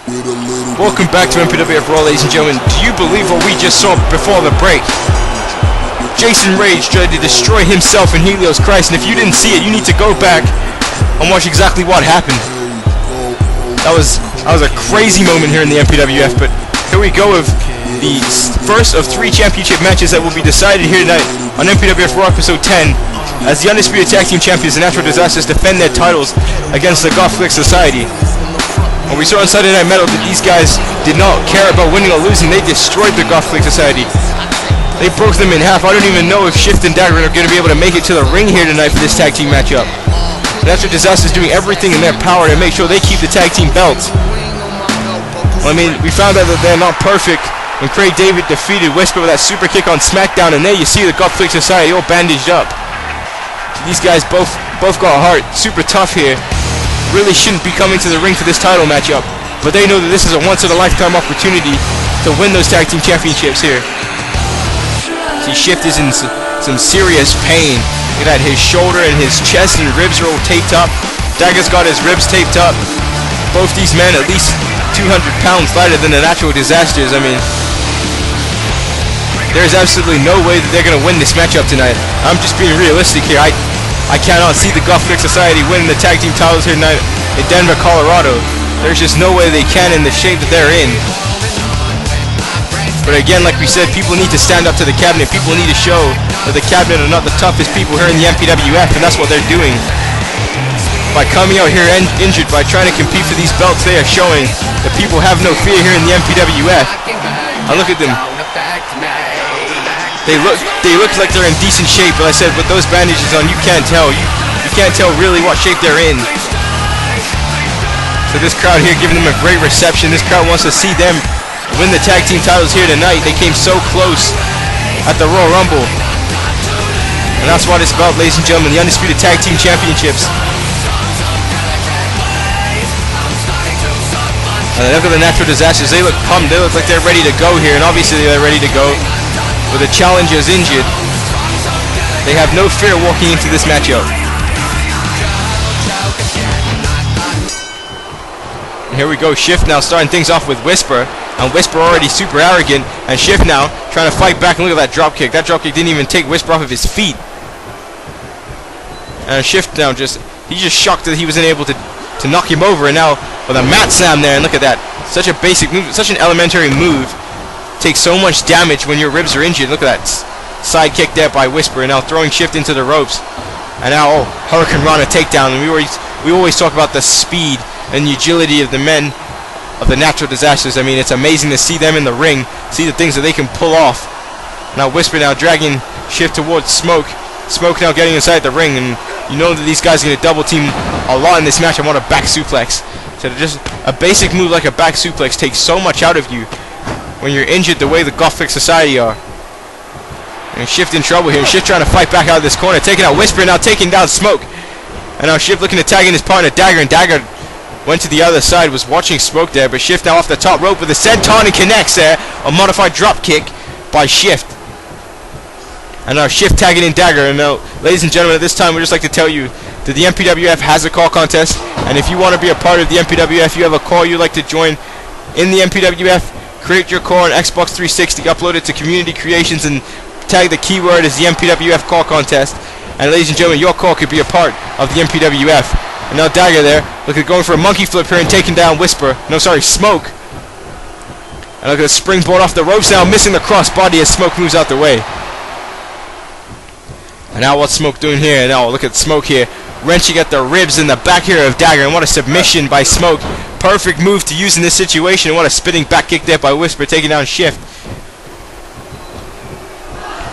Welcome back to MPWF RAW, ladies and gentlemen. Do you believe what we just saw before the break? Jason Rage tried to destroy himself in Helios Christ, and if you didn't see it, you need to go back and watch exactly what happened. That was a crazy moment here in the MPWF, but here we go with the first of 3 championship matches that will be decided here tonight on MPWF RAW episode 10, as the Undisputed Tag Team Champions, the Natural Disasterz, defend their titles against the Goth Society. And we saw on Sunday Night Metal that these guys did not care about winning or losing. They destroyed the Goth Society. They broke them in half. I don't even know if Shift and Dagger are going to be able to make it to the ring here tonight for this tag team matchup. Natural Disasterz doing everything in their power to make sure they keep the tag team belts. Well, I mean, we found out that they're not perfect when Craig David defeated Whisper with that super kick on SmackDown, and there you see the Goth Society all bandaged up. These guys both got heart, super tough here. Really shouldn't be coming to the ring for this title matchup, but they know that this is a once-in-a-lifetime opportunity to win those tag team championships here. See, Shift is in some serious pain. Look at that, his shoulder and his chest and ribs are all taped up. Dagger's got his ribs taped up. Both these men at least 200 pounds lighter than the Natural Disasterz. I mean, there's absolutely no way that they're going to win this matchup tonight. I'm just being realistic here. I cannot see the Goth Society winning the tag team titles here tonight in Denver, Colorado. There's just no way they can in the shape that they're in. But again, like we said, people need to stand up to the cabinet. People need to show that the cabinet are not the toughest people here in the MPWF, and that's what they're doing. By coming out here injured, by trying to compete for these belts, they are showing that people have no fear here in the MPWF. I look at them. They look like they're in decent shape, but I said with those bandages on, you can't tell. You can't tell really what shape they're in. So this crowd here giving them a great reception. This crowd wants to see them win the tag team titles here tonight. They came so close at the Royal Rumble. And that's what it's about, ladies and gentlemen, the Undisputed Tag Team Championships. And look at the Natural Disasterz. They look pumped. They look like they're ready to go here, and obviously they're ready to go. With the challengers injured, they have no fear walking into this matchup. And here we go, Shift now starting things off with Whisper, and Whisper already super arrogant, and Shift now trying to fight back, and look at that dropkick. That dropkick didn't even take Whisper off of his feet. And Shift now he's just shocked that he wasn't able to knock him over, and now with a mat slam there, and look at that. Such a basic move, such an elementary move. Takes so much damage when your ribs are injured. Look at that side kick there by Whisper, and now throwing Shift into the ropes, and now Hurricane Rana takedown. And we always talk about the speed and the agility of the men of the Natural Disasterz. I mean, it's amazing to see them in the ring, see the things that they can pull off. Now Whisper now dragging Shift towards Smoke. Smoke now getting inside the ring, and you know that these guys are going to double team a lot in this match. I want a back suplex. So just a basic move like a back suplex takes so much out of you when you're injured the way the Goth Society are. And Shift in trouble here. Shift trying to fight back out of this corner, taking out Whisper, now taking down Smoke. And now Shift looking to tag in his partner Dagger, and Dagger went to the other side, was watching Smoke there, but Shift now off the top rope with a senton and connects there. A modified drop kick by Shift. And now Shift tagging in Dagger. And now, ladies and gentlemen, at this time we'd just like to tell you that the MPWF has a call contest, and if you want to be a part of the MPWF, you have a call you'd like to join in the MPWF, create your call on Xbox 360, upload it to Community Creations, and tag the keyword as the MPWF call contest. And ladies and gentlemen, your call could be a part of the MPWF. And now Dagger there, look at going for a monkey flip here and taking down Whisper. No, sorry, Smoke. And look at the springboard off the ropes now, missing the crossbody as Smoke moves out the way. And now what's Smoke doing here? And now look at Smoke here, wrenching at the ribs in the back here of Dagger. And what a submission by Smoke. Perfect move to use in this situation. What a spinning back kick there by Whisper, taking down Shift.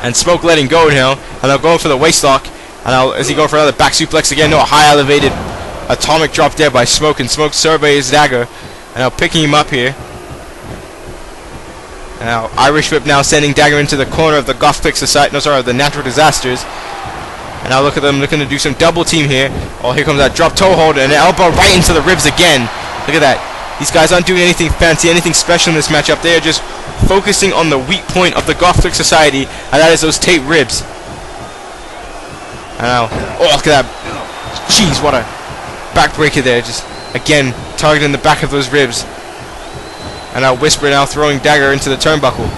And Smoke letting go now. And now going for the waistlock. And now is he going for another back suplex again? No, a high elevated atomic drop there by Smoke. And Smoke surveys Dagger. And now picking him up here. And now Irish Whip now sending Dagger into the corner of the Goth Society. No, sorry, of the Natural Disasterz. And now look at them looking to do some double team here. Oh, here comes that drop toe hold and an elbow right into the ribs again. Look at that. These guys aren't doing anything fancy, anything special in this matchup. They are just focusing on the weak point of the Goth Society, and that is those taped ribs. And now, oh, look at that. Jeez, what a backbreaker there. Just, again, targeting the back of those ribs. And now Whisper now throwing Dagger into the turnbuckle.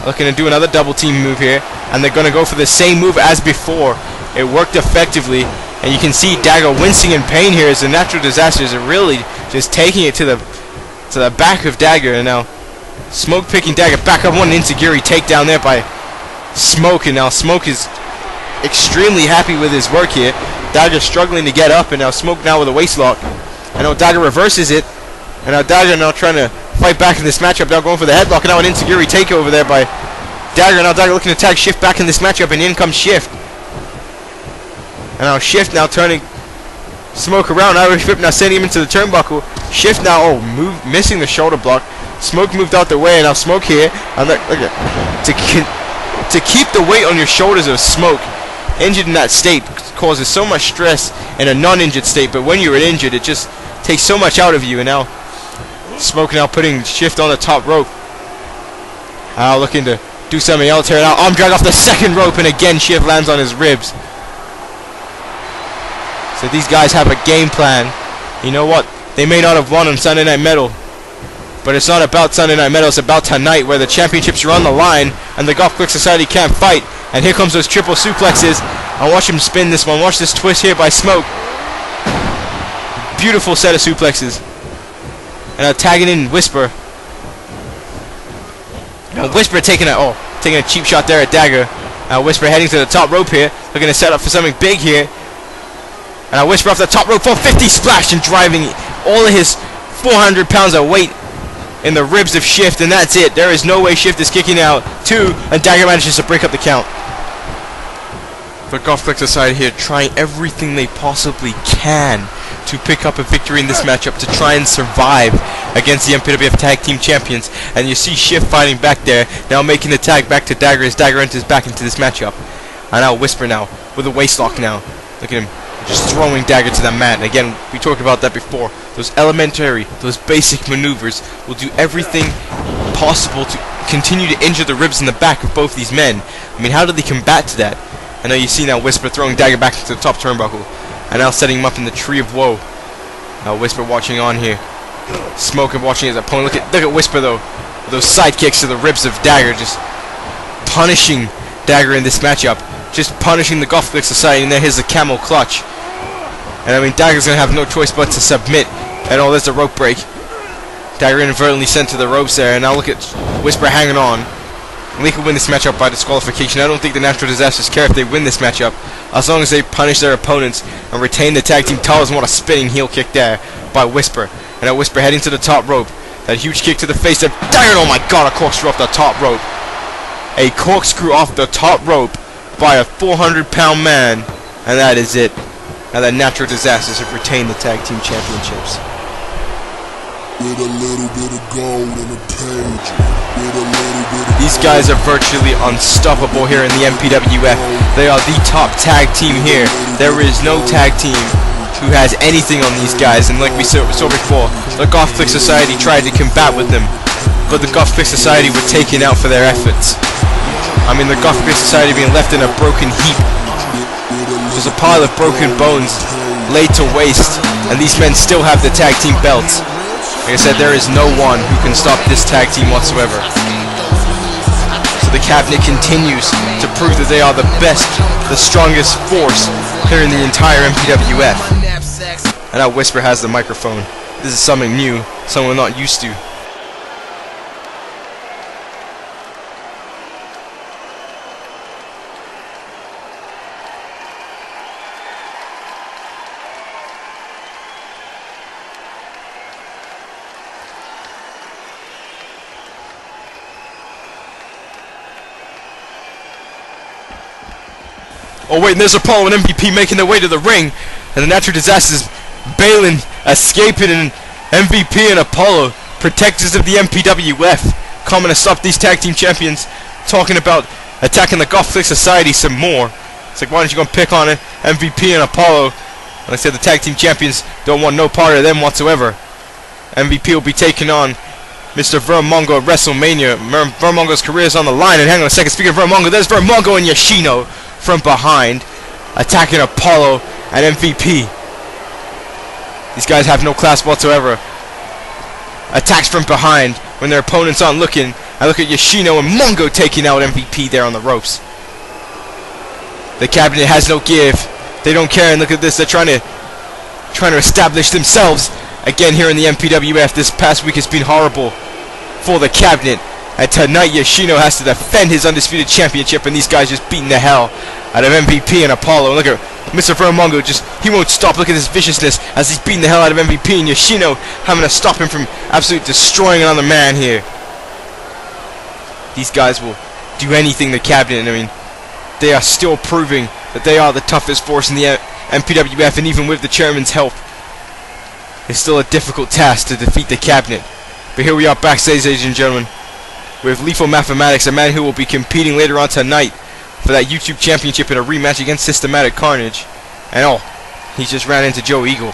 Looking to do another double team move here. And they're going to go for the same move as before. It worked effectively. And you can see Dagger wincing in pain here as the Natural Disasterz are really just taking it to the back of Dagger. And now Smoke picking Dagger back up. One Enziguri takedown there by Smoke. And now Smoke is extremely happy with his work here. Dagger struggling to get up. And now Smoke now with a waist lock. And now Dagger reverses it. And now Dagger now trying to fight back in this matchup. Now going for the headlock. And now an Enziguri takeover there by Dagger. Now Dagger looking to tag Shift back in this matchup. And in comes Shift. And now Shift now turning Smoke around. Irish Whip now sending him into the turnbuckle. Shift now, missing the shoulder block. Smoke moved out the way. And now Smoke here. And look at to keep the weight on your shoulders of Smoke, injured in that state, causes so much stress in a non-injured state. But when you're injured, it just takes so much out of you. And now Smoke now putting Shift on the top rope. Now looking to do something else here. Now arm drag off the second rope, and again Shift lands on his ribs. So these guys have a game plan. You know what? They may not have won on Sunday Night Metal, but it's not about Sunday Night Metal. It's about tonight, where the championships are on the line and the Goth Click Society can't fight. And here comes those triple suplexes. And watch him spin this one. Watch this twist here by Smoke. Beautiful set of suplexes. And tagging in Whisper. Now Whisper taking a cheap shot there at Dagger. Whisper heading to the top rope here, looking to set up for something big here. And Whisper off the top rope, 450 splash, and driving all of his 400 pounds of weight in the ribs of Shift, and that's it. There is no way Shift is kicking out. 2, and Dagger manages to break up the count. The Goth Click Society here trying everything they possibly can to pick up a victory in this matchup, to try and survive against the MPWF Tag Team Champions. And you see Shift fighting back there, now making the tag back to Dagger as Dagger enters back into this matchup. And now Whisper now, with a waist lock now. Look at him, just throwing Dagger to the mat. And again, we talked about that before. Those elementary, those basic maneuvers will do everything possible to continue to injure the ribs in the back of both these men. I mean, how do they combat to that? I know you see now Whisper throwing Dagger back into the top turnbuckle. And now setting him up in the Tree of Woe. Now Whisper watching on here. Smoke watching his opponent. Look at Whisper though. With those side kicks to the ribs of Dagger. Just punishing Dagger in this matchup. Just punishing the Goth Click Society. And then here's the camel clutch. And I mean, Dagger's going to have no choice but to submit. And there's the rope break. Dagger inadvertently sent to the ropes there. And now look at Whisper hanging on. And they could win this matchup by disqualification. I don't think the Natural Disasterz care if they win this matchup, as long as they punish their opponents and retain the tag team titles. And what a spinning heel kick there by Whisper. And now Whisper heading to the top rope. That huge kick to the face of Dagger. Oh my god, a corkscrew off the top rope. A corkscrew off the top rope by a 400-pound man. And that is it. Now the Natural Disasterz have retained the tag team championships. With a little bit of gold in a cage. These guys are virtually unstoppable here in the MPWF. They are the top tag team here. There is no tag team who has anything on these guys. And like we saw before, the Goth Click Society tried to combat with them, but the Goth Click Society were taken out for their efforts. I mean, the Goth Click Society being left in a broken heap. There's a pile of broken bones laid to waste, and these men still have the tag team belts. Like I said, there is no one who can stop this tag team whatsoever. So the cabinet continues to prove that they are the best, the strongest force here in the entire MPWF. And now Whisper has the microphone. This is something new, something we're not used to. Oh wait, and there's Apollo and MVP making their way to the ring, and the Natural Disasterz bailing, escaping, and MVP and Apollo, protectors of the MPWF, coming to stop these tag team champions, talking about attacking the Goth Click Society some more. It's like, why don't you go and pick on it, MVP and Apollo? And I said the tag team champions don't want no part of them whatsoever. MVP will be taking on Mr. Vermongo at WrestleMania. Vermongo's career is on the line, and hang on a second, speaking of Vermongo, there's Vermongo and Yoshino from behind, attacking Apollo and MVP. These guys have no class whatsoever. Attacks from behind when their opponents aren't looking. I look at Yoshino and Mongo taking out MVP there on the ropes. The cabinet has no give. They don't care, and look at this. They're trying to establish themselves again here in the MPWF. This past week has been horrible for the cabinet. And tonight Yoshino has to defend his Undisputed Championship, and these guys just beating the hell out of MVP and Apollo. And look at Mr. Vermongo, he won't stop. Look at this viciousness as he's beating the hell out of MVP, and Yoshino having to stop him from absolutely destroying another man here. These guys will do anything, the cabinet. I mean, they are still proving that they are the toughest force in the MPWF, and even with the chairman's help, it's still a difficult task to defeat the cabinet. But here we are backstage, ladies and gentlemen, with Lethal Mathematics, a man who will be competing later on tonight for that YouTube Championship in a rematch against Systematic Carnage. And oh, he just ran into Joe Eagle.